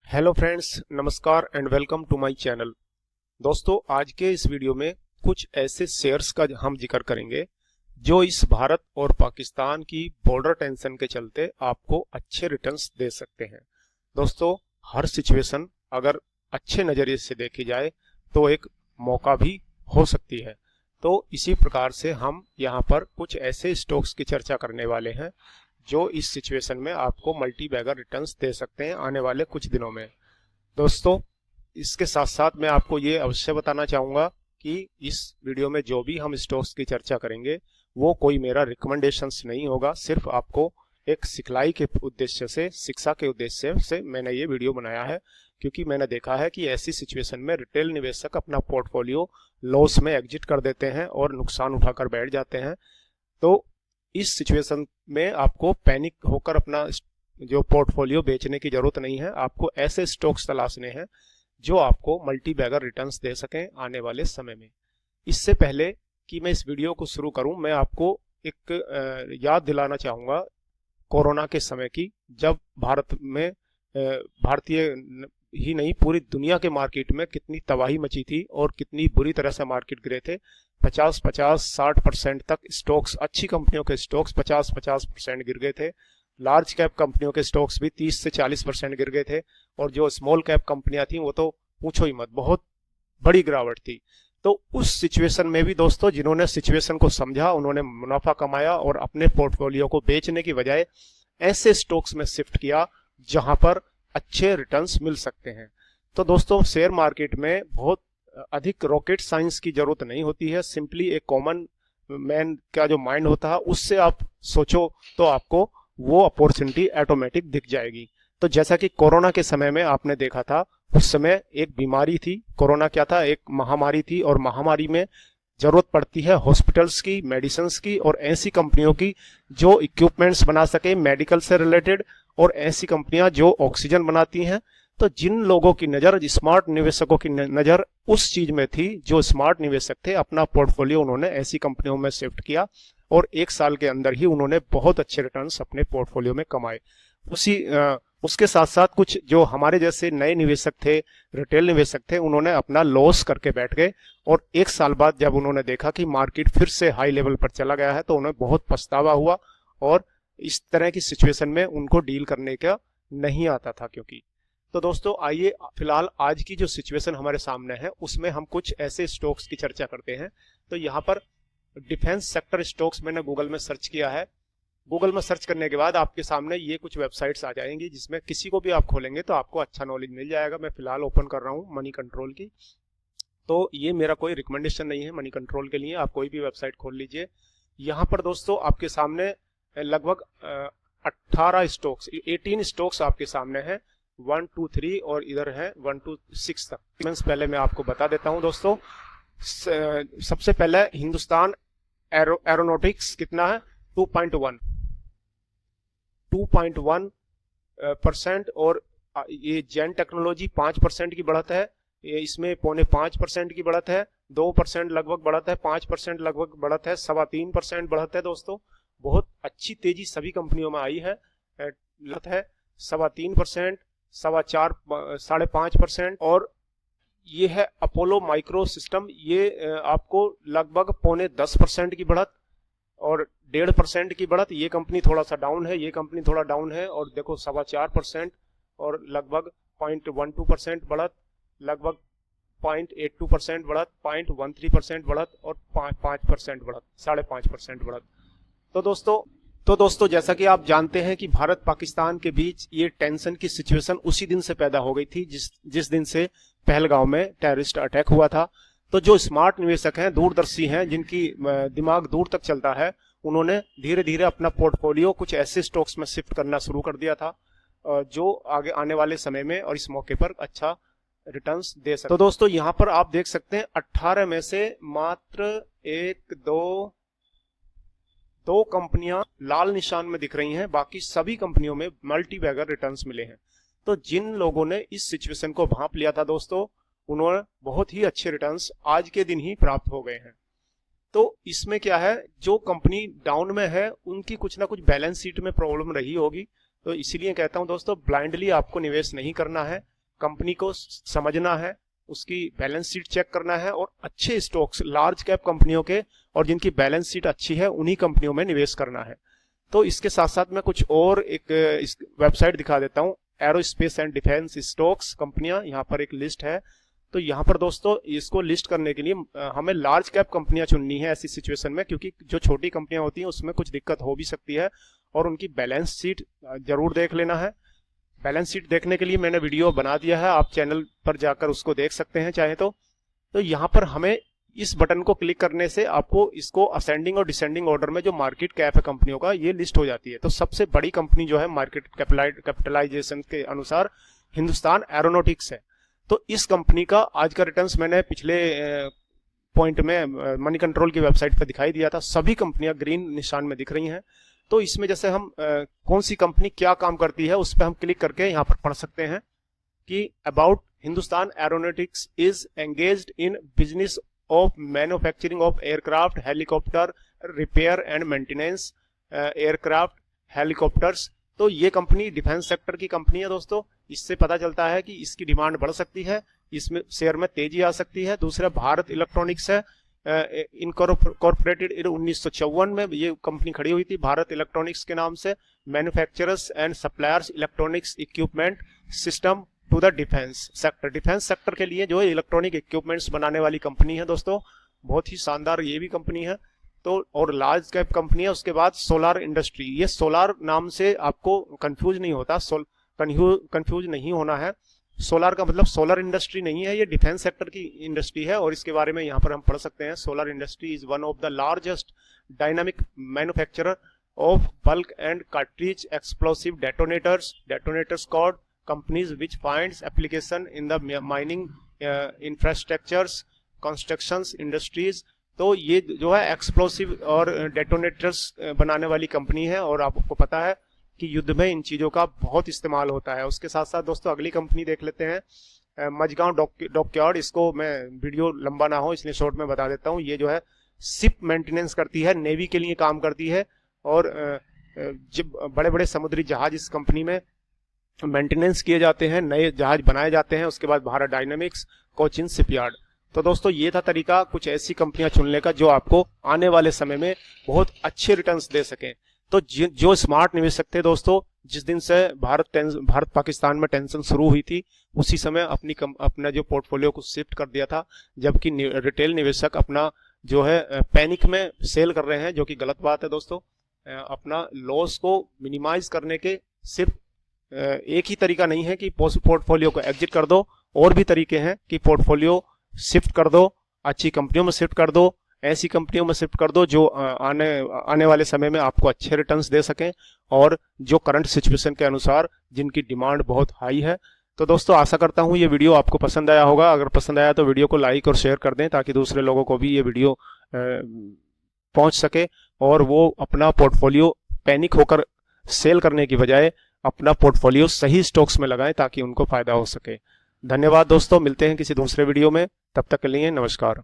Hello friends, नमस्कार and welcome to my channel. दोस्तों, आज के इस वीडियो में कुछ ऐसे शेयर्स का हम जिक्र करेंगे जो इस भारत और पाकिस्तान की बॉर्डर टेंशन के चलते आपको अच्छे रिटर्न्स दे सकते हैं। दोस्तों, हर सिचुएशन अगर अच्छे नज़रिए से देखी जाए तो एक मौका भी हो सकती है। तो इसी प्रकार से हम यहाँ पर कुछ ऐसे स्टॉक्स की चर्चा करने वाले हैं जो इस सिचुएशन में आपको मल्टी बैगर रिटर्न्स दे सकते हैं आने वाले कुछ दिनों में। दोस्तों, इसके साथ साथ मैं आपको ये अवश्य बताना चाहूँगा कि इस वीडियो में जो भी हम स्टॉक्स की चर्चा करेंगे वो कोई मेरा रिकमेंडेशंस नहीं होगा, सिर्फ आपको एक सिखलाई के उद्देश्य से, शिक्षा के उद्देश्य से मैंने ये वीडियो बनाया है। क्योंकि मैंने देखा है कि ऐसी सिचुएशन में रिटेल निवेशक अपना पोर्टफोलियो लॉस में एग्जिट कर देते हैं और नुकसान उठाकर बैठ जाते हैं। तो इस सिचुएशन में आपको पैनिक होकर अपना जो पोर्टफोलियो बेचने की जरूरत नहीं है। आपको ऐसे स्टॉक्स तलाशने हैं जो आपको मल्टी बैगर रिटर्न्स दे सकें आने वाले समय में। इससे पहले कि मैं इस वीडियो को शुरू करूं, मैं आपको एक याद दिलाना चाहूँगा कोरोना के समय की, जब भारत में भारतीय ही नहीं पूरी दुनिया के मार्केट में कितनी तबाही मची थी और कितनी बुरी तरह से मार्केट गिरे थे। 50-60% तक स्टॉक्स, अच्छी कंपनियों के स्टॉक्स 50-50% गिर गए थे। लार्ज कैप कंपनियों के स्टॉक्स भी 30 से 40% गिर गए थे और जो स्मॉल कैप कंपनियां थी वो तो पूछो ही मत, बहुत बड़ी गिरावट थी। तो उस सिचुएशन में भी दोस्तों, जिन्होंने सिचुएशन को समझा उन्होंने मुनाफा कमाया और अपने पोर्टफोलियो को बेचने की बजाय ऐसे स्टॉक्स में शिफ्ट किया जहां पर अच्छे रिटर्न्स मिल सकते हैं। तो दोस्तों, शेयर मार्केट में बहुत अधिक रॉकेट साइंस की जरूरत नहीं होती है। सिंपली एक कॉमन मैन का जो माइंड होता है उससे आप सोचो तो आपको वो अपॉर्चुनिटी ऑटोमेटिक दिख जाएगी। तो जैसा कि कोरोना के समय में आपने देखा था, उस समय एक बीमारी थी। कोरोना क्या था? एक महामारी थी, और महामारी में जरूरत पड़ती है हॉस्पिटल्स की, मेडिसिन्स की और ऐसी कंपनियों की जो इक्विपमेंट्स बना सके मेडिकल से रिलेटेड, और ऐसी कंपनियां जो ऑक्सीजन बनाती हैं। तो जिन लोगों की नज़र, स्मार्ट निवेशकों की नज़र उस चीज में थी, जो स्मार्ट निवेशक थे, अपना पोर्टफोलियो उन्होंने ऐसी कंपनियों में शिफ्ट किया और एक साल के अंदर ही उन्होंने बहुत अच्छे रिटर्न्स अपने पोर्टफोलियो में कमाए। उसके साथ साथ कुछ जो हमारे जैसे नए निवेशक थे, रिटेल निवेशक थे, उन्होंने अपना लॉस करके बैठ गए और एक साल बाद जब उन्होंने देखा कि मार्केट फिर से हाई लेवल पर चला गया है तो उन्हें बहुत पछतावा हुआ और इस तरह की सिचुएशन में उनको डील करने का नहीं आता था। क्योंकि तो दोस्तों, आइए फिलहाल आज की जो सिचुएशन हमारे सामने है उसमें हम कुछ ऐसे स्टॉक्स की चर्चा करते हैं। तो यहाँ पर डिफेंस सेक्टर स्टॉक्स मैंने गूगल में सर्च किया है। गूगल में सर्च करने के बाद आपके सामने ये कुछ वेबसाइट्स आ जाएंगी जिसमें किसी को भी आप खोलेंगे तो आपको अच्छा नॉलेज मिल जाएगा। मैं फिलहाल ओपन कर रहा हूँ मनी कंट्रोल की। तो ये मेरा कोई रिकमेंडेशन नहीं है मनी कंट्रोल के लिए, आप कोई भी वेबसाइट खोल लीजिए। यहाँ पर दोस्तों आपके सामने लगभग 18 स्टॉक्स, 18 स्टॉक्स आपके सामने हैं, 1 2 3 और इधर है 1 2 6 तक। पहले मैं आपको बता देता हूं दोस्तों। सबसे पहले हिंदुस्तान एरोनॉटिक्स कितना है? 2.1%। और ये जैन टेक्नोलॉजी 5% की बढ़त है, इसमें 4.5% की बढ़त है, 2% लगभग बढ़त है, 5% लगभग बढ़त है, 3.25% बढ़त है। दोस्तों, बहुत अच्छी तेजी सभी कंपनियों में आई है। बढ़त है 3.25%, 4.5%। और ये है अपोलो माइक्रो सिस्टम, ये आपको लगभग 9.10% की बढ़त और 1.5% की बढ़त। ये कंपनी थोड़ा सा डाउन है, ये कंपनी थोड़ा डाउन है। और देखो 4.25% और लगभग 0.12% बढ़त, लगभग 0.82% बढ़त, 0.13% बढ़त और 5% बढ़त, 5.5% बढ़त। तो दोस्तों जैसा कि आप जानते हैं कि भारत पाकिस्तान के बीच ये टेंशन की सिचुएशन उसी दिन से पैदा हो गई थी जिस दिन से पहलगांव में टेररिस्ट अटैक हुआ था। तो जो स्मार्ट निवेशक हैं, दूरदर्शी हैं, जिनकी दिमाग दूर तक चलता है, उन्होंने धीरे धीरे अपना पोर्टफोलियो कुछ ऐसे स्टॉक्स में शिफ्ट करना शुरू कर दिया था जो आगे आने वाले समय में और इस मौके पर अच्छा रिटर्न्स दे सकते। तो दोस्तों, यहाँ पर आप देख सकते हैं 18 में से मात्र 2 कंपनियां लाल निशान में दिख रही हैं, बाकी सभी कंपनियों में मल्टी बैगर रिटर्न्स मिले हैं। तो जिन लोगों ने इस सिचुएशन को भांप लिया था दोस्तों, उन्होंने बहुत ही अच्छे रिटर्न्स आज के दिन ही प्राप्त हो गए हैं। तो इसमें क्या है, जो कंपनी डाउन में है उनकी कुछ ना कुछ बैलेंस शीट में प्रॉब्लम रही होगी। तो इसीलिए कहता हूं दोस्तों, ब्लाइंडली आपको निवेश नहीं करना है। कंपनी को समझना है, उसकी बैलेंस शीट चेक करना है और अच्छे स्टॉक्स लार्ज कैप कंपनियों के और जिनकी बैलेंस शीट अच्छी है उन्हीं कंपनियों में निवेश करना है। तो इसके साथ साथ मैं कुछ और एक वेबसाइट दिखा देता हूँ, एरोस्पेस एंड डिफेंस स्टॉक्स कंपनियां, यहाँ पर एक लिस्ट है। तो यहाँ पर दोस्तों इसको लिस्ट करने के लिए हमें लार्ज कैप कंपनियां चुननी है ऐसी सिचुएशन में, क्योंकि जो छोटी कंपनियां होती हैं उसमें कुछ दिक्कत हो भी सकती है और उनकी बैलेंस शीट जरूर देख लेना है। बैलेंस शीट देखने के लिए मैंने वीडियो बना दिया है, आप चैनल पर जाकर उसको देख सकते हैं चाहे तो यहाँ पर हमें इस बटन को क्लिक करने से आपको इसको असेंडिंग और डिसेंडिंग ऑर्डर में जो मार्केट कैप है कंपनियों का ये लिस्ट हो जाती है। तो सबसे बड़ी कंपनी जो है मार्केट कैपिटलाइजेशन के अनुसार हिंदुस्तान एरोनॉटिक्स है। तो इस कंपनी का आज का रिटर्न्स मैंने पिछले पॉइंट में मनी कंट्रोल की वेबसाइट पर दिखाई दिया था, सभी कंपनियां ग्रीन निशान में दिख रही हैं। तो इसमें जैसे हम कौन सी कंपनी क्या काम करती है उस पर हम क्लिक करके यहाँ पर पढ़ सकते हैं कि about Hindustan aeronautics is engaged in business of manufacturing of aircraft, helicopter, repair and maintenance aircraft, helicopters. तो ये कंपनी डिफेंस सेक्टर की कंपनी है दोस्तों। इससे पता चलता है कि इसकी डिमांड बढ़ सकती है, इसमें शेयर में तेजी आ सकती है। दूसरा भारत इलेक्ट्रॉनिक्स है, इनकॉर्पोरेटेड 1954 में ये कंपनी खड़ी हुई थी भारत इलेक्ट्रॉनिक्स के नाम से। Manufacturers and suppliers electronics equipment system to the defence sector. Defence sector के लिए जो है इलेक्ट्रॉनिक इक्विपमेंट्स बनाने वाली कंपनी है दोस्तों, बहुत ही शानदार ये भी कंपनी है। तो और लार्ज कैप कंपनी है। उसके बाद सोलार इंडस्ट्री, ये सोलार नाम से आपको कंफ्यूज नहीं होता, कंफ्यूज नहीं होना है। सोलार का मतलब सोलर इंडस्ट्री नहीं है, ये डिफेंस सेक्टर की इंडस्ट्री है और इसके बारे में यहाँ पर हम पढ़ सकते हैं। Solar industry is one of the largest dynamic manufacturer of bulk and cartridge explosive detonators cord companies which finds application in the mining infrastructures constructions industries. तो ये जो है एक्सप्लोसिव और डेटोनेटर्स बनाने वाली कंपनी है और आपको पता है कि युद्ध में इन चीज़ों का बहुत इस्तेमाल होता है। उसके साथ साथ दोस्तों अगली कंपनी देख लेते हैं, मझगांव डॉकयार्ड। इसको मैं वीडियो लंबा ना हो इसलिए शॉर्ट में बता देता हूँ। ये जो है शिप मेंटेनेंस करती है, नेवी के लिए काम करती है और जब बड़े बड़े समुद्री जहाज इस कंपनी में मेंटेनेंस किए जाते हैं, नए जहाज बनाए जाते हैं। उसके बाद भारत डायनामिक्स, कोचिन शिपयार्ड। तो दोस्तों ये था तरीका कुछ ऐसी कंपनियां चुनने का जो आपको आने वाले समय में बहुत अच्छे रिटर्न्स दे सकें। तो जो स्मार्ट निवेशक थे दोस्तों, जिस दिन से भारत पाकिस्तान में टेंशन शुरू हुई थी उसी समय अपना जो पोर्टफोलियो को शिफ्ट कर दिया था, जबकि रिटेल निवेशक अपना जो है पैनिक में सेल कर रहे हैं, जो कि गलत बात है दोस्तों। अपना लॉस को मिनिमाइज करने के सिर्फ एक ही तरीका नहीं है कि पोर्टफोलियो को एग्जिट कर दो, और भी तरीके हैं कि पोर्टफोलियो शिफ्ट कर दो, अच्छी कंपनियों में शिफ्ट कर दो, ऐसी कंपनियों में शिफ्ट कर दो जो आने वाले समय में आपको अच्छे रिटर्न्स दे सकें और जो करंट सिचुएशन के अनुसार जिनकी डिमांड बहुत हाई है। तो दोस्तों आशा करता हूँ ये वीडियो आपको पसंद आया होगा। अगर पसंद आया तो वीडियो को लाइक और शेयर कर दें ताकि दूसरे लोगों को भी ये वीडियो पहुंच सके और वो अपना पोर्टफोलियो पैनिक होकर सेल करने की बजाय अपना पोर्टफोलियो सही स्टॉक्स में लगाएं ताकि उनको फायदा हो सके। धन्यवाद दोस्तों, मिलते हैं किसी दूसरे वीडियो में, तब तक के लिए नमस्कार।